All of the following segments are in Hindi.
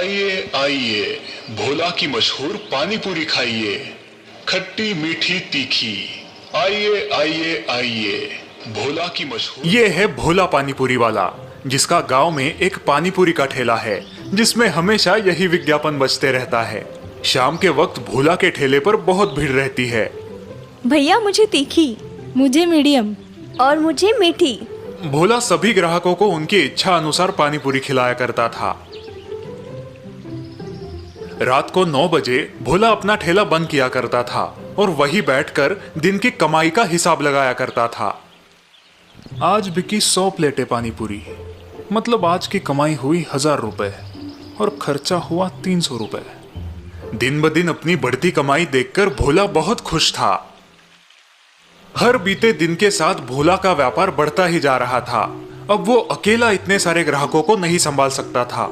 आइए आइए, भोला की मशहूर पानी पूरी खाइए, खट्टी मीठी तीखी। आइए आइए आइए, भोला की मशहूर। ये है भोला पानी पूरी वाला, जिसका गांव में एक पानी पूरी का ठेला है, जिसमें हमेशा यही विज्ञापन बजते रहता है। शाम के वक्त भोला के ठेले पर बहुत भीड़ रहती है। भैया मुझे तीखी, मुझे मीडियम और मुझे मीठी। भोला सभी ग्राहकों को उनकी इच्छा अनुसार पानी पूरी खिलाया करता था। रात को 9 बजे भोला अपना ठेला बंद किया करता था और वही बैठकर दिन की कमाई का हिसाब लगाया करता था। आज बिकी 100 प्लेटें पानी पूरी, मतलब आज की कमाई हुई 1000 रुपए और खर्चा हुआ 300 रुपए। दिन ब दिन अपनी बढ़ती कमाई देखकर भोला बहुत खुश था। हर बीते दिन के साथ भोला का व्यापार बढ़ता ही जा रहा था। अब वो अकेला इतने सारे ग्राहकों को नहीं संभाल सकता था।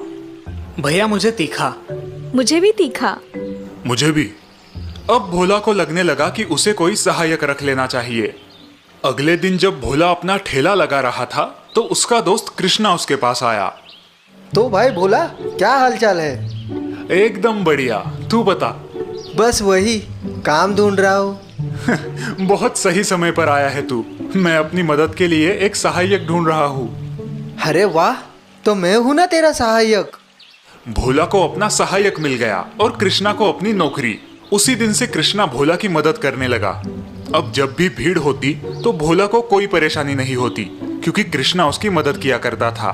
भैया मुझे तीखा। मुझे भी तीखा। मुझे भी। अब भोला को लगने लगा कि उसे कोई सहायक रख लेना चाहिए। अगले दिन जब भोला अपना ठेला लगा रहा था तो उसका दोस्त कृष्णा उसके पास आया। तो भाई भोला, क्या हालचाल है? एकदम बढ़िया, तू बता। बस वही काम ढूंढ रहा हूँ। बहुत सही समय पर आया है तू। मैं अपनी मदद के लिए एक सहायक ढूंढ रहा हूँ। अरे वाह, तो मैं हूं ना तेरा सहायक। भोला को अपना सहायक मिल गया और कृष्णा को अपनी नौकरी। उसी दिन से कृष्णा भोला की मदद करने लगा। अब जब भी भीड़ होती तो भोला को कोई परेशानी नहीं होती, क्योंकि कृष्णा उसकी मदद किया करता था।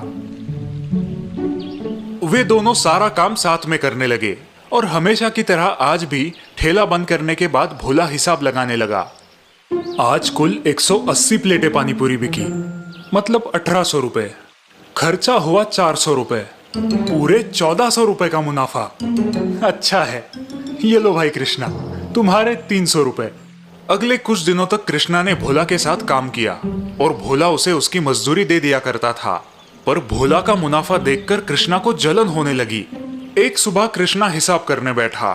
वे दोनों सारा काम साथ में करने लगे और हमेशा की तरह आज भी ठेला बंद करने के बाद भोला हिसाब लगाने लगा। आज कुल 180 प्लेटें पानी पूरी बिकी, मतलब 1800 रुपए। खर्चा हुआ 400 रुपए, पूरे 1400 रुपए का मुनाफा। अच्छा है, ये लो भाई कृष्णा, तुम्हारे 300 रुपए। अगले कुछ दिनों तक कृष्णा ने भोला के साथ काम किया और भोला उसे उसकी मजदूरी दे दिया करता था। पर भोला का मुनाफा देखकर कृष्णा को जलन होने लगी। एक सुबह कृष्णा हिसाब करने बैठा।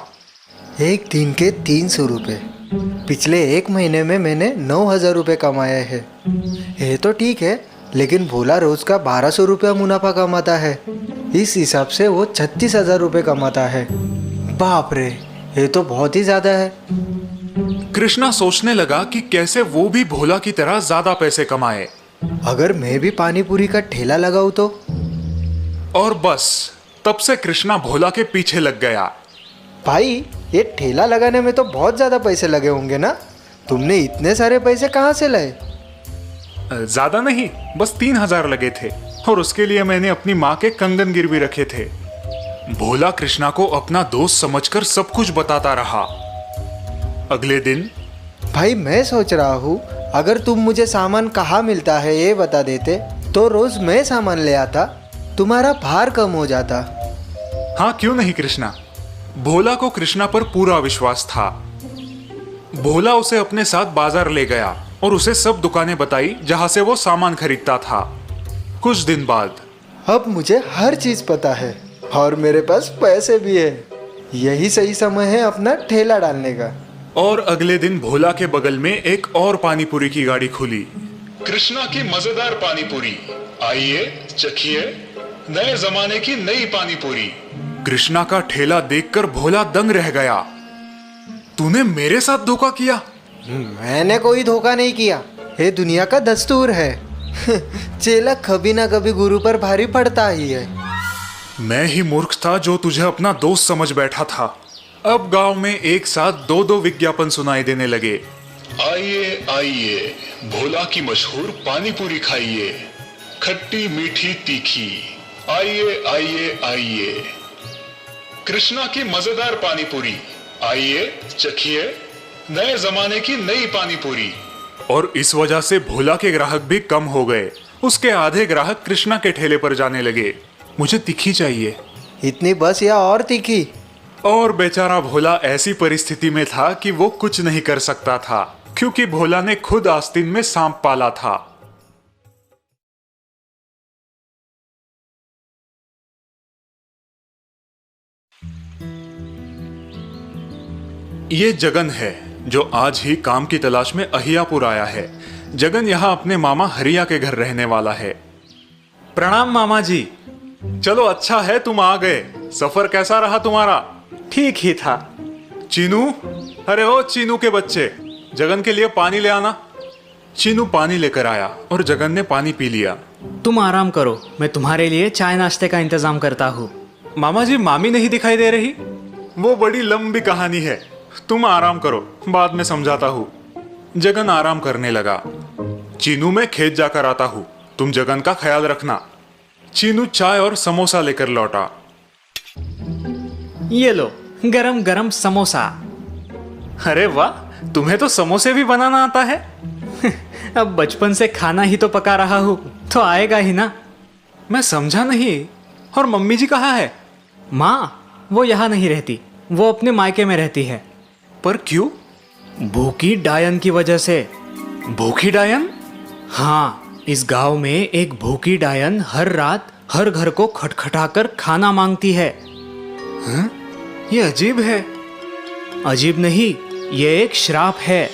एक दिन के 300 रुपये। पिछले एक महीने में मैंने 9000 रुपये कमाए हैं। ये तो ठीक है, लेकिन भोला रोज का 1200 रुपया मुनाफा कमाता है। इस हिसाब से वो 36,000 रुपये कमाता है। बाप रे, ये तो बहुत ही ज्यादा है। कृष्णा सोचने लगा कि कैसे वो भी भोला की तरह ज्यादा पैसे कमाए। अगर मैं भी पानी पूरी का ठेला लगाऊं तो? और बस तब से कृष्णा भोला के पीछे लग गया। भाई, ये ठेला लगाने में तो बहुत ज्यादा पैसे लगे होंगे ना? तुमने इतने सारे पैसे कहाँ से लाए? ज्यादा नहीं, बस 3000 लगे थे और उसके लिए मैंने अपनी माँ के कंगन गिरवी रखे थे। भोला कृष्णा को अपना दोस्त समझकर सब कुछ बताता रहा। अगले दिन, भाई मैं सोच रहा हूँ अगर तुम मुझे सामान कहाँ मिलता है ये बता देते तो रोज मैं सामान ले आता, तुम्हारा भार कम हो जाता। हाँ क्यों नहीं कृष्णा। भोला को कृष्णा पर पूरा विश्वास था। भोला उसे अपने साथ बाजार ले गया और उसे सब दुकानें बताई जहां से वो सामान खरीदता था। कुछ दिन बाद, अब मुझे हर चीज पता है और मेरे पास पैसे भी है। यही सही समय है अपना ठेला डालने का। और अगले दिन भोला के बगल में एक और पानी पूरी की गाड़ी खुली। कृष्णा की मजेदार पानी पूरी, आइए चखिए, नए जमाने की नई पानी पूरी। कृष्णा का ठेला देखकर भोला दंग रह गया। तूने मेरे साथ धोखा किया? मैंने कोई धोखा नहीं किया, ये दुनिया का दस्तूर है। चेला कभी ना कभी गुरु पर भारी पड़ता ही है। मैं ही मूर्ख था जो तुझे अपना दोस्त समझ बैठा था। अब गांव में एक साथ 2-2 विज्ञापन सुनाई देने लगे। आइए आइए, भोला की मशहूर पानी पूरी खाइए, खट्टी मीठी तीखी। आइए आइए आइए, कृष्णा की मजेदार पानी पूरी, आइए चखिए, नए जमाने की नई पानी पूरी। और इस वजह से भोला के ग्राहक भी कम हो गए। उसके आधे ग्राहक कृष्णा के ठेले पर जाने लगे। मुझे तीखी चाहिए। इतनी बस या और तीखी? और बेचारा भोला ऐसी परिस्थिति में था कि वो कुछ नहीं कर सकता था, क्योंकि भोला ने खुद आस्तीन में सांप पाला था। ये जगन है जो आज ही काम की तलाश में अहियापुर आया है। जगन यहाँ अपने मामा हरिया के घर रहने वाला है। प्रणाम मामा जी। चलो अच्छा है तुम आ गए, सफर कैसा रहा तुम्हारा? ठीक ही था। चीनू, अरे ओ चीनू के बच्चे, जगन के लिए पानी ले आना। चीनू पानी लेकर आया और जगन ने पानी पी लिया। तुम आराम करो, मैं तुम्हारे लिए चाय नाश्ते का इंतजाम करता हूँ। मामा जी, मामी नहीं दिखाई दे रही? वो बड़ी लंबी कहानी है, तुम आराम करो, बाद में समझाता हूँ। जगन आराम करने लगा। चीनू, मैं खेत जाकर आता हूँ, तुम जगन का ख्याल रखना। चीनू चाय और समोसा लेकर लौटा। ये लो, गरम गरम समोसा। अरे वाह, तुम्हें तो समोसे भी बनाना आता है। अब बचपन से खाना ही तो पका रहा हूँ, तो आएगा ही ना। मैं समझा नहीं, और मम्मी जी कहाँ है? माँ, वो यहाँ नहीं रहती, वो अपने मायके में रहती है। पर क्यों? भूखी डायन की वजह से। भूखी डायन? हाँ, इस गांव में एक भूखी डायन हर रात हर घर को खटखटाकर खाना मांगती है। ये अजीब है। अजीब नहीं, ये एक श्राप है।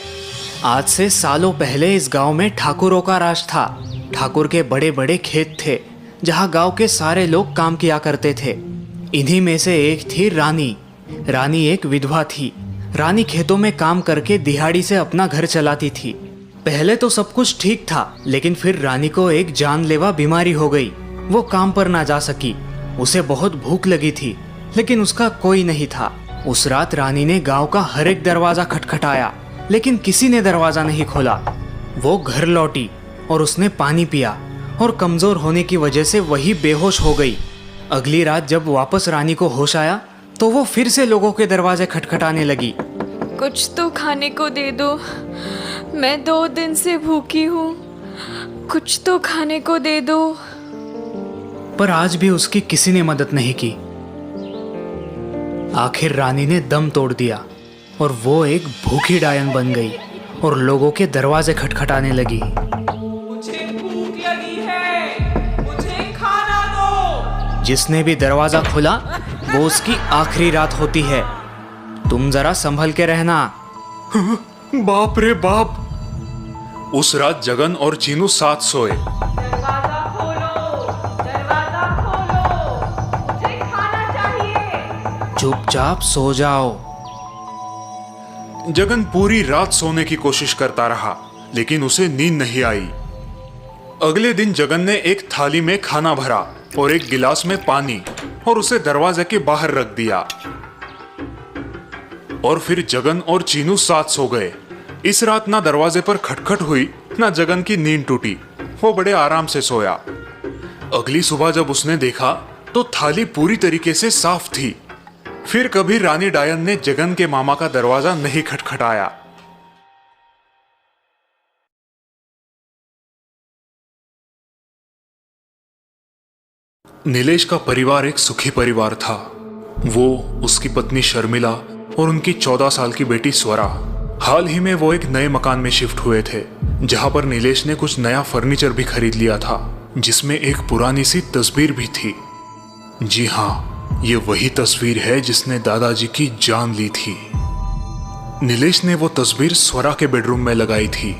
आज से सालों पहले इस गांव में ठाकुरों का राज था। ठाकुर के बड़े बड़े खेत थे, जहां गांव के सारे लोग काम किया करते थे। इन्हीं में से एक थी रानी। रानी एक विधवा थी। रानी खेतों में काम करके दिहाड़ी से अपना घर चलाती थी। पहले तो सब कुछ ठीक था, लेकिन फिर रानी को एक जानलेवा बीमारी हो गई। वो काम पर ना जा सकी। उसे बहुत भूख लगी थी, लेकिन उसका कोई नहीं था। उस रात रानी ने गांव का हर एक दरवाजा खटखटाया, लेकिन किसी ने दरवाजा नहीं खोला। वो घर लौटी और उसने पानी पिया, और कमजोर होने की वजह से वही बेहोश हो गई। अगली रात जब वापस रानी को होश आया, तो वो फिर से लोगों के दरवाजे खटखटाने लगी। कुछ तो खाने को दे दो, मैं 2 दिन से भूखी हूँ, कुछ तो खाने को दे दो। पर आज भी उसकी किसी ने मदद नहीं की। आखिर रानी ने दम तोड़ दिया और वो एक भूखी डायन बन गई और लोगों के दरवाजे खटखटाने लगी। मुझे भूख लगी है, मुझे खाना दो। जिसने भी दरवाजा खोला, वो उसकी आखिरी रात होती है। तुम जरा संभल के रहना। बाप रे बाप! उस रात जगन और चीनू साथ सोए। दरवाजा खोलो, दरवाजा खोलो, मुझे खाना चाहिए। चुपचाप सो जाओ। जगन पूरी रात सोने की कोशिश करता रहा, लेकिन उसे नींद नहीं आई। अगले दिन जगन ने एक थाली में खाना भरा और एक गिलास में पानी, और उसे दरवाजे के बाहर रख दिया। और फिर जगन और चीनू साथ सो गए। इस रात ना दरवाजे पर खटखट हुई, ना जगन की नींद टूटी। वो बड़े आराम से सोया। अगली सुबह जब उसने देखा, तो थाली पूरी तरीके से साफ थी। फिर कभी रानी डायन ने जगन के मामा का दरवाजा नहीं खटखटाया। नीलेश का परिवार एक सुखी परिवार था। वो, उसकी पत्नी शर्मिला और उनकी 14 साल की बेटी स्वरा। हाल ही में वो एक नए मकान में शिफ्ट हुए थे, जहां पर नीलेश ने कुछ नया फर्नीचर भी खरीद लिया था, जिसमें एक पुरानी सी तस्वीर भी थी। जी हाँ, ये वही तस्वीर है जिसने दादाजी की जान ली थी। नीलेश ने वो तस्वीर स्वरा के बेडरूम में लगाई थी।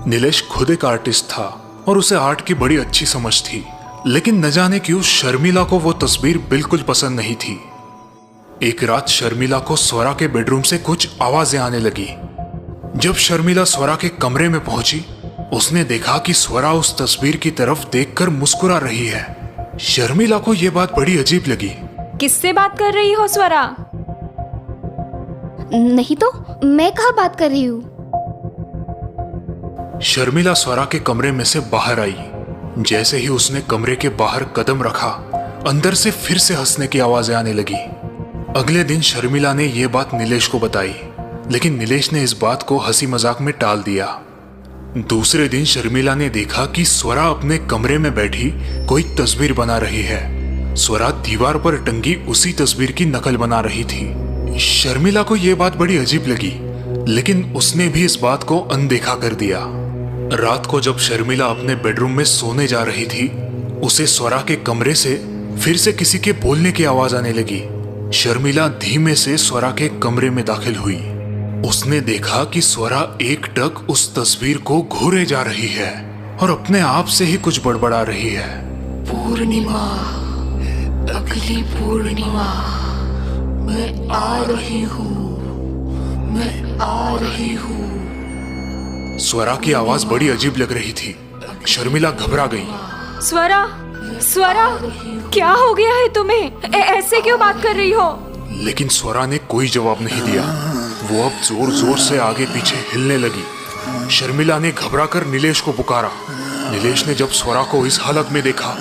नीलेश खुद एक आर्टिस्ट था और उसे आर्ट की बड़ी अच्छी समझ थी, लेकिन न जाने क्यों शर्मिला को वो तस्वीर बिल्कुल पसंद नहीं थी। एक रात शर्मिला को स्वरा के बेडरूम से कुछ आवाजें आने लगी। जब शर्मिला स्वरा के कमरे में पहुंची, उसने देखा कि स्वरा उस तस्वीर की तरफ देखकर मुस्कुरा रही है। शर्मिला को यह बात बड़ी अजीब लगी। किससे बात कर रही हो स्वरा? नहीं तो, मैं कहाँ बात कर रही हूँ? शर्मिला स्वरा के कमरे में से बाहर आई। जैसे ही उसने कमरे के बाहर कदम रखा, अंदर से फिर से हंसने की आवाजें आने लगी। अगले दिन शर्मिला ने यह बात नीलेश को बताई, लेकिन नीलेश ने इस बात को हंसी मजाक में टाल दिया। दूसरे दिन शर्मिला ने देखा कि स्वरा अपने कमरे में बैठी कोई तस्वीर बना रही है। स्वरा दीवार पर टंगी उसी तस्वीर की नकल बना रही थी। शर्मिला को यह बात बड़ी अजीब लगी, लेकिन उसने भी इस बात को अनदेखा कर दिया। रात को जब शर्मिला अपने बेडरूम में सोने जा रही थी, उसे स्वरा के कमरे से फिर से किसी के बोलने की आवाज आने लगी। शर्मिला धीमे से स्वरा के कमरे में दाखिल हुई। उसने देखा कि स्वरा एकटक उस तस्वीर को घूरे जा रही है और अपने आप से ही कुछ बड़बड़ा रही है। पूर्णिमा, अगली पूर्णिमा मैं आ रही हूँ, मैं आ रही हूँ। स्वरा की आवाज बड़ी अजीब लग रही थी। शर्मिला घबरा गई। स्वरा, स्वरा, क्या हो गया है तुम्हें? ऐसे क्यों बात कर रही हो? लेकिन स्वरा ने कोई जवाब नहीं दिया। वो अब जोर जोर से आगे पीछे हिलने लगी। शर्मिला ने घबरा कर नीलेश को पुकारा। नीलेश ने जब स्वरा को इस हालत में देखा,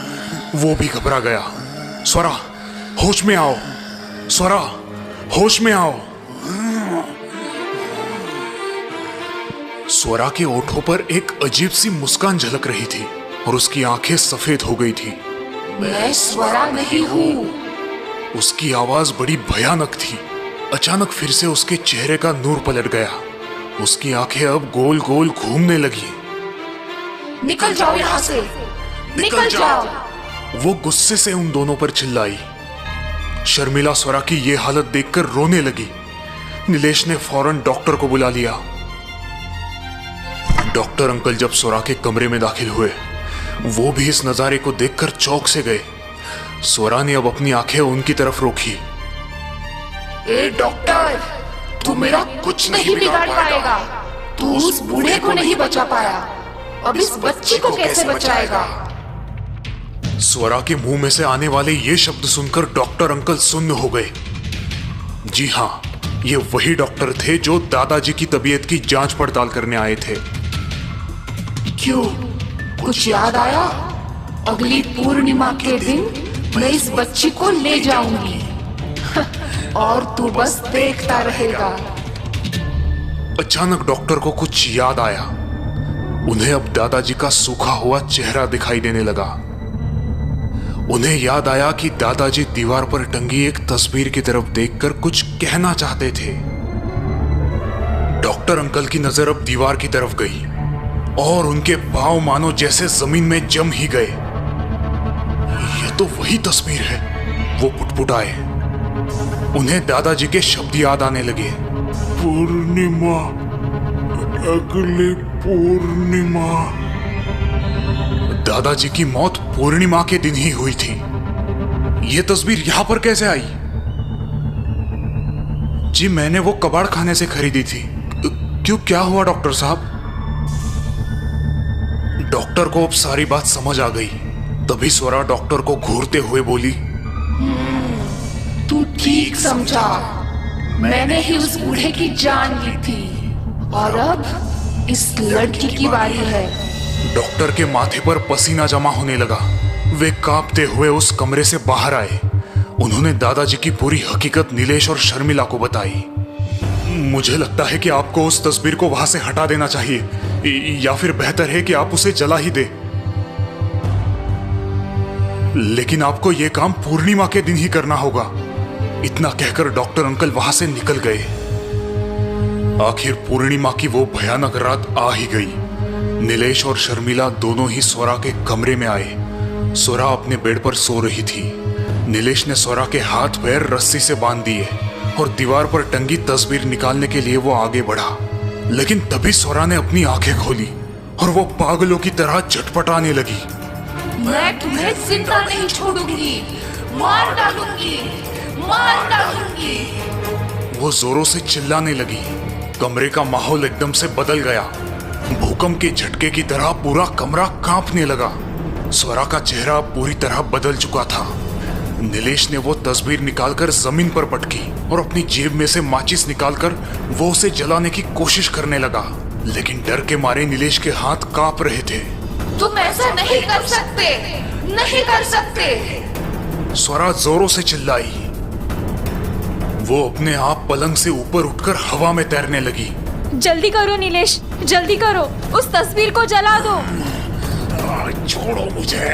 वो भी घबरा गया। स्वरा, होश में आओ। स्वरा, होश में आओ। स्वरा के ओठों पर एक अजीब सी मुस्कान झलक रही थी और उसकी आंखें सफेद हो गई थी। मैं स्वरा नहीं हूँ। उसकी आवाज बड़ी भयानक थी। अचानक फिर से उसके चेहरे का नूर पलट गया। उसकी आंखें अब गोल गोल घूमने लगी। निकल जाओ यहाँ से, निकल जाओ। वो गुस्से से उन दोनों पर चिल्लाई। शर्मिला स्वरा की ये हालत देखकर रोने लगी। नीलेश ने फौरन डॉक्टर को बुला लिया। डॉक्टर अंकल जब स्वरा के कमरे में दाखिल हुए, वो भी इस नजारे को देखकर चौंक से गए। स्वरा ने अब अपनी आंखें उनकी तरफ रोकी। ए डॉक्टर, तू मेरा कुछ नहीं बिगाड़ पाएगा। तू उस बूढ़े को नहीं बचा पाया, अब इस बच्ची को कैसे बचाएगा? स्वरा के मुंह में से आने वाले ये शब्द सुनकर डॉक्टर अंकल सुन्न हो गए। जी हाँ, ये वही डॉक्टर थे जो दादाजी की तबीयत की जांच पड़ताल करने आए थे। क्यों, कुछ याद आया? अगली पूर्णिमा के दिन मैं इस बच्ची को ले जाऊंगी और तू बस देखता रहेगा। अचानक डॉक्टर को कुछ याद आया। उन्हें अब दादाजी का सूखा हुआ चेहरा दिखाई देने लगा। उन्हें याद आया कि दादाजी दीवार पर टंगी एक तस्वीर की तरफ देखकर कुछ कहना चाहते थे। डॉक्टर अंकल की नजर अब दीवार की तरफ गई और उनके पांव मानो जैसे जमीन में जम ही गए। यह तो वही तस्वीर है। वो पुटपुटाए। उन्हें दादाजी के शब्द याद आने लगे। पूर्णिमा, अगली पूर्णिमा। दादाजी की मौत पूर्णिमा के दिन ही हुई थी। यह तस्वीर यहां पर कैसे आई? जी मैंने वो कबाड़ खाने से खरीदी थी। क्यों, क्या हुआ डॉक्टर साहब? डॉक्टर को अब सारी बात समझ आ गई। तभी स्वरा डॉक्टर को घूरते हुए बोली, तू ठीक समझा। मैंने ही उस बूढ़े की जान ली थी और अब इस लड़की की बारी है। डॉक्टर के माथे पर पसीना जमा होने लगा। वे कांपते हुए उस कमरे से बाहर आए। उन्होंने दादाजी की पूरी हकीकत नीलेश और शर्मिला को बताई। मुझे लगता है कि आपको उस तस्वीर को वहां से हटा देना चाहिए, या फिर बेहतर है कि आप उसे जला ही दे। लेकिन आपको यह काम पूर्णिमा के दिन ही करना होगा। इतना कहकर डॉक्टर अंकल वहां से निकल गए। आखिर पूर्णिमा की वो भयानक रात आ ही गई। नीलेश और शर्मिला दोनों ही स्वरा के कमरे में आए। स्वरा अपने बेड पर सो रही थी। नीलेश ने स्वरा के हाथ पैर रस्सी से बांध दिए और दीवार पर टंगी तस्वीर निकालने के लिए वो आगे बढ़ा। लेकिन तभी स्वरा ने अपनी आंखें खोली और वो पागलों की तरह झटपटाने लगी। मैं तुम्हें जिंदा नहीं छोड़ूंगी, मार डालूंगी, मार डालूंगी। वो जोरों से चिल्लाने लगी। कमरे का माहौल एकदम से बदल गया। भूकंप के झटके की तरह पूरा कमरा कांपने लगा। स्वरा का चेहरा पूरी तरह बदल चुका था। नीलेश ने वो तस्वीर निकालकर जमीन पर पटकी और अपनी जेब में से माचिस निकालकर वो उसे जलाने की कोशिश करने लगा। लेकिन डर के मारे नीलेश के हाथ कांप रहे थे। तुम ऐसा नहीं कर सकते, नहीं कर सकते। स्वरा जोरों से चिल्लाई। वो अपने आप पलंग से ऊपर उठकर हवा में तैरने लगी। जल्दी करो नीलेश, जल्दी करो, उस तस्वीर को जला दो। छोड़ो मुझे,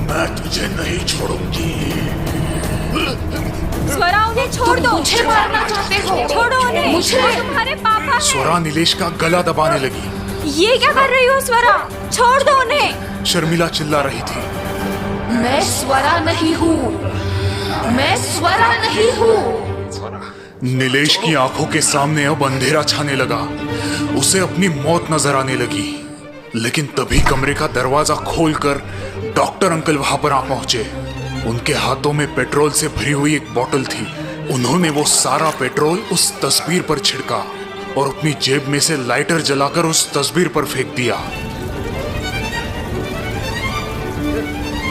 मैं तुझे नहीं छोड़ूंगी। स्वरा, उन्हें छोड़ दो। मुझे मारना चाहते हो? छोड़ो उन्हें, मुझे। वो तुम्हारे पापा हैं। स्वरा नीलेश का गला दबाने लगी। ये क्या कर रही हो स्वरा? छोड़ दो उन्हें। शर्मिला चिल्ला रही थी। मैं स्वरा नहीं हूँ, मैं स्वरा नहीं हूँ। नीलेश की आंखों के सामने अब अंधेरा छाने लगा। उसे अपनी मौत नजर आने लगी। लेकिन तभी कमरे का दरवाजा खोलकर डॉक्टर अंकल वहां पर आ पहुंचे। उनके हाथों में पेट्रोल से भरी हुई एक बोतल थी। उन्होंने वो सारा पेट्रोल उस तस्वीर पर छिड़का और अपनी जेब में से लाइटर जलाकर उस तस्वीर पर फेंक दिया।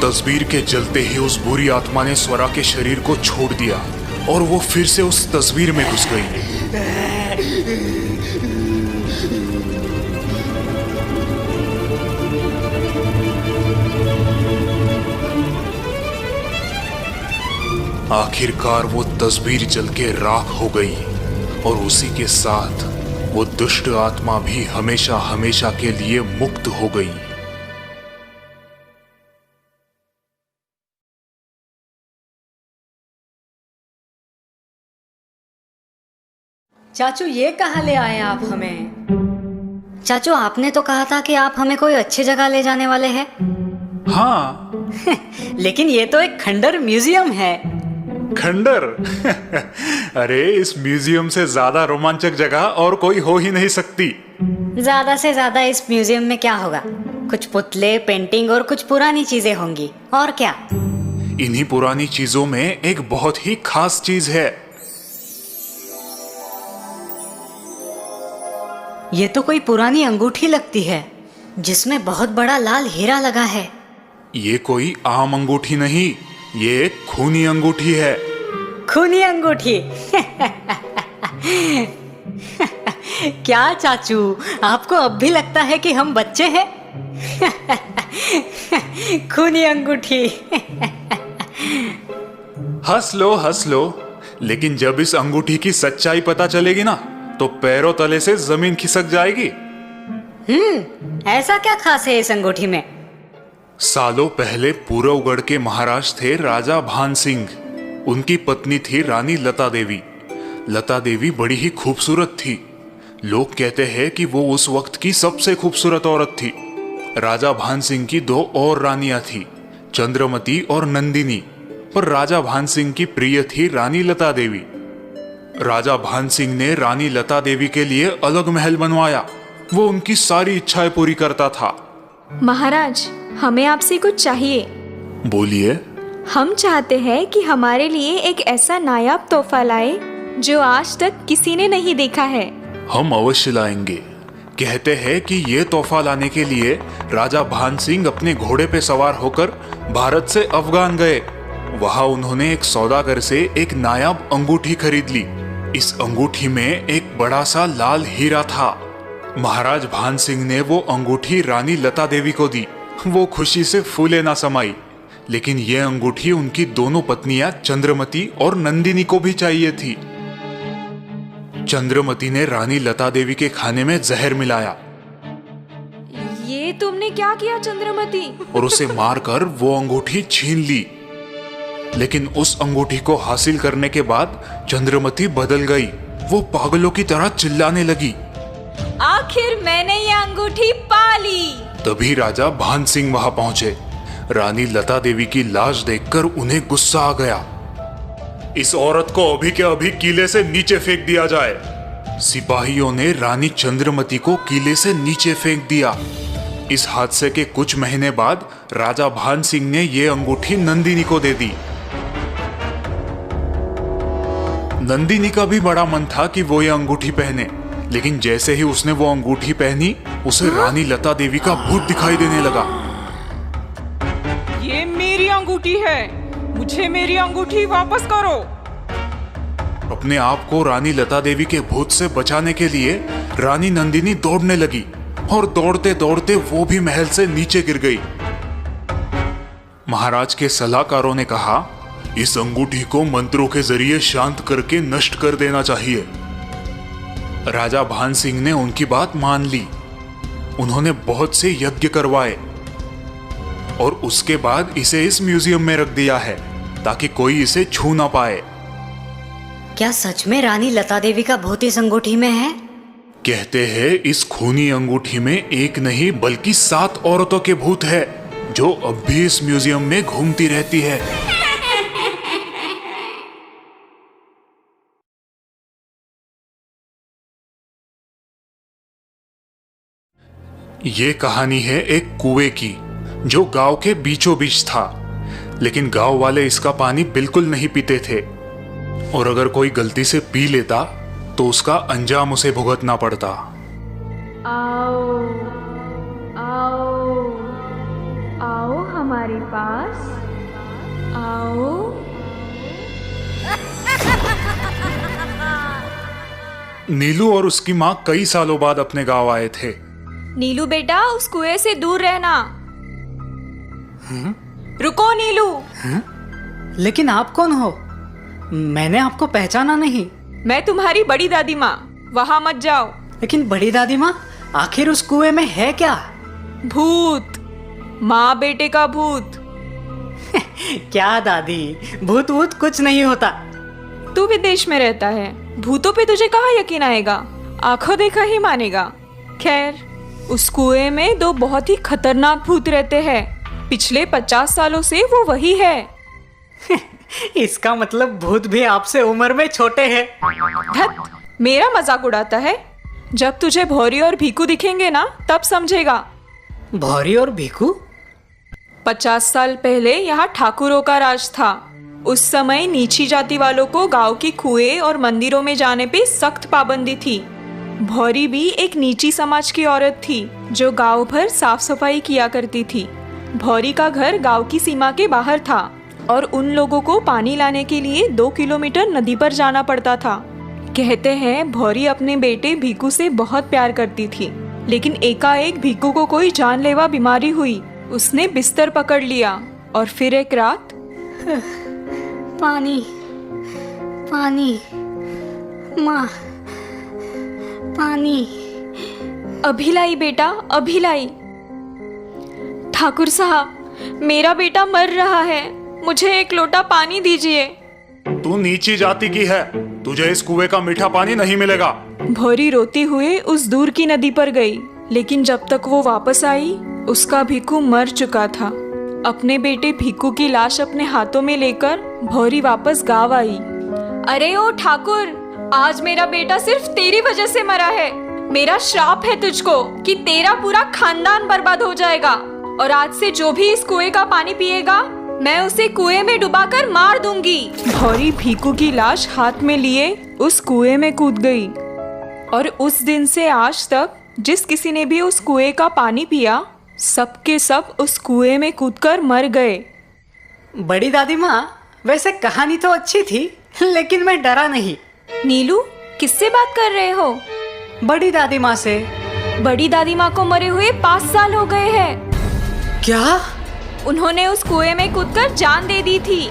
तस्वीर के जलते ही उस बुरी आत्मा ने स्वरा के शरीर को छोड़ दिया और वो फिर से उस तस्वीर में घुस गई। आखिरकार वो तस्वीर जल के राख हो गई और उसी के साथ वो दुष्ट आत्मा भी हमेशा हमेशा के लिए मुक्त हो गई। चाचू ये कहाँ ले आए आप हमें? चाचू आपने तो कहा था कि आप हमें कोई अच्छी जगह ले जाने वाले हैं। हाँ। लेकिन ये तो एक खंडर म्यूजियम है। खंडर? अरे इस म्यूजियम से ज्यादा रोमांचक जगह और कोई हो ही नहीं सकती। ज्यादा से ज्यादा इस म्यूजियम में क्या होगा? कुछ पुतले, पेंटिंग और कुछ पुरानी चीजें होंगी, और क्या? इन्हीं पुरानी चीजों में एक बहुत ही खास चीज है। ये तो कोई पुरानी अंगूठी लगती है जिसमें बहुत बड़ा लाल हीरा लगा है। ये कोई आम अंगूठी नहीं, ये एक खूनी अंगूठी है। खूनी अंगूठी? क्या चाचू, आपको अब भी लगता है कि हम बच्चे हैं? खूनी अंगूठी। हंस लो, लेकिन जब इस अंगूठी की सच्चाई पता चलेगी ना तो पैरों तले से जमीन खिसक जाएगी। ऐसा क्या खास है इस अंगूठी में? सालों पहले पूरवगढ़ के महाराज थे राजा भान सिंह। उनकी पत्नी थी रानी लता देवी। लता देवी बड़ी ही खूबसूरत थी। लोग कहते हैं कि वो उस वक्त की सबसे खूबसूरत औरत थी। राजा भान सिंह की 2 और रानियां थी, चंद्रमती और नंदिनी। पर राजा भान सिंह की प्रिय थी रानी लता देवी। राजा भान सिंह ने रानी लता देवी के लिए अलग महल बनवाया। वो उनकी सारी इच्छाएं पूरी करता था। महाराज, हमें आपसे कुछ चाहिए। बोलिए। हम चाहते हैं कि हमारे लिए एक ऐसा नायाब तोहफा लाए जो आज तक किसी ने नहीं देखा है। हम अवश्य लाएंगे। कहते हैं कि ये तोहफा लाने के लिए राजा भान सिंह अपने घोड़े पे सवार होकर भारत से अफगान गए। वहां उन्होंने एक सौदागर से एक नायाब अंगूठी खरीद ली। इस अंगूठी में एक बड़ा सा लाल हीरा था। महाराज भान सिंह ने वो अंगूठी रानी लता देवी को दी। वो खुशी से फूले ना समाई। लेकिन ये अंगूठी उनकी दोनों पत्नियां चंद्रमती और नंदिनी को भी चाहिए थी। चंद्रमती ने रानी लता देवी के खाने में जहर मिलाया। ये तुमने क्या किया चंद्रमती? और उसे मारकर वो अंगूठी छीन ली। लेकिन उस अंगूठी को हासिल करने के बाद चंद्रमती बदल गई। वो पागलों की तरह चिल्लाने लगी, आखिर मैंने ये अंगूठी पा ली। तभी राजा भान सिंह वहां पहुंचे। रानी लता देवी की लाश देखकर उन्हें गुस्सा आ गया। इस औरत को अभी के अभी किले से नीचे फेंक दिया जाए। सिपाहियों ने रानी चंद्रमती को किले से नीचे फेंक दिया। इस हादसे के कुछ महीने बाद राजा भान सिंह ने ये अंगूठी नंदिनी को दे दी। नंदिनी का भी बड़ा मन था कि वो ये अंगूठी पहने, लेकिन जैसे ही उसने वो अंगूठी पहनी उसे रानी लता देवी का भूत दिखाई देने लगा। ये मेरी अंगूठी है, मुझे मेरी अंगूठी वापस करो। अपने आप को रानी लता देवी के भूत से बचाने के लिए रानी नंदिनी दौड़ने लगी और दौड़ते दौड़ते वो भी महल से नीचे गिर गई। महाराज के सलाहकारों ने कहा, इस अंगूठी को मंत्रों के जरिए शांत करके नष्ट कर देना चाहिए। राजा भान सिंह ने उनकी बात मान ली। उन्होंने बहुत से यज्ञ करवाए और उसके बाद इसे इस म्यूजियम में रख दिया है ताकि कोई इसे छू ना पाए। क्या सच में रानी लता देवी का भूत इस अंगूठी में है? कहते हैं इस खूनी अंगूठी में एक नहीं बल्कि 7 औरतों के भूत है जो अब भी इस म्यूजियम में घूमती रहती है। ये कहानी है एक कुएं की जो गांव के बीचों बीच था, लेकिन गांव वाले इसका पानी बिल्कुल नहीं पीते थे और अगर कोई गलती से पी लेता तो उसका अंजाम उसे भुगतना पड़ता। आओ आओ आओ हमारे पास आओ। नीलू और उसकी माँ कई सालों बाद अपने गांव आए थे। नीलू बेटा, उस कुएं से दूर रहना। रुको नीलू। लेकिन आप कौन हो? मैंने आपको पहचाना नहीं। मैं तुम्हारी बड़ी दादी माँ, वहां मत जाओ। लेकिन बड़ी दादी माँ, आखिर उस कुएं में है क्या? भूत, माँ बेटे का भूत। क्या दादी, भूत वूत कुछ नहीं होता। तू विदेश में रहता है, भूतों पे तुझे कहाँ यकीन आएगा? आंखों देखा ही मानेगा। खैर, उस कुएं में दो बहुत ही खतरनाक भूत रहते हैं। पिछले 50 सालों से वो वही है। इसका मतलब भूत भी आपसे उम्र में छोटे हैं। धत, मेरा मजाक उड़ाता है? जब तुझे भौरी और भीकू दिखेंगे ना, तब समझेगा। भौरी और भीकू? 50 साल पहले यहाँ ठाकुरों का राज था। उस समय नीची जाति वालों को गांव की कुएं और मंदिरों में जाने पे सख्त पाबंदी थी। भौरी भी एक नीची समाज की औरत थी जो गांव भर साफ सफाई किया करती थी। भौरी का घर गांव की सीमा के बाहर था और उन लोगों को पानी लाने के लिए 2 किलोमीटर नदी पर जाना पड़ता था। कहते हैं भौरी अपने बेटे भीकू से बहुत प्यार करती थी, लेकिन एकाएक भीकू को कोई जानलेवा बीमारी हुई। उसने बिस्तर पकड़ लिया और फिर एक रात पानी पानी माँ, पानी। अभी लाई बेटा, अभी लाई। ठाकुर साहब, मेरा बेटा मर रहा है, मुझे एक लोटा पानी दीजिए। तू नीची जाति की है, तुझे इस कुएं का मीठा पानी नहीं मिलेगा। भौरी रोती हुए उस दूर की नदी पर गई, लेकिन जब तक वो वापस आई, उसका भीकू मर चुका था। अपने बेटे भीकू की लाश अपने हाथों में लेकर भौरी वापस गांव आई। अरे ओ ठाकुर, आज मेरा बेटा सिर्फ तेरी वजह से मरा है। मेरा श्राप है तुझको कि तेरा पूरा खानदान बर्बाद हो जाएगा और आज से जो भी इस कुएं का पानी पिएगा, मैं उसे कुएं में डुबाकर मार दूंगी। भौरी भीकू की लाश हाथ में लिए उस कुएं में कूद गई और उस दिन से आज तक जिस किसी ने भी उस कुएं का पानी पिया, सबके सब उस कुएं में कूदकर मर गए। बड़ी दादी माँ, वैसे कहानी तो अच्छी थी, लेकिन मैं डरा नहीं। नीलू, किससे बात कर रहे हो? बड़ी दादी माँ से। बड़ी दादी माँ को मरे हुए 5 साल हो गए हैं। क्या? उन्होंने उस कुएं में कूदकर जान दे दी थी।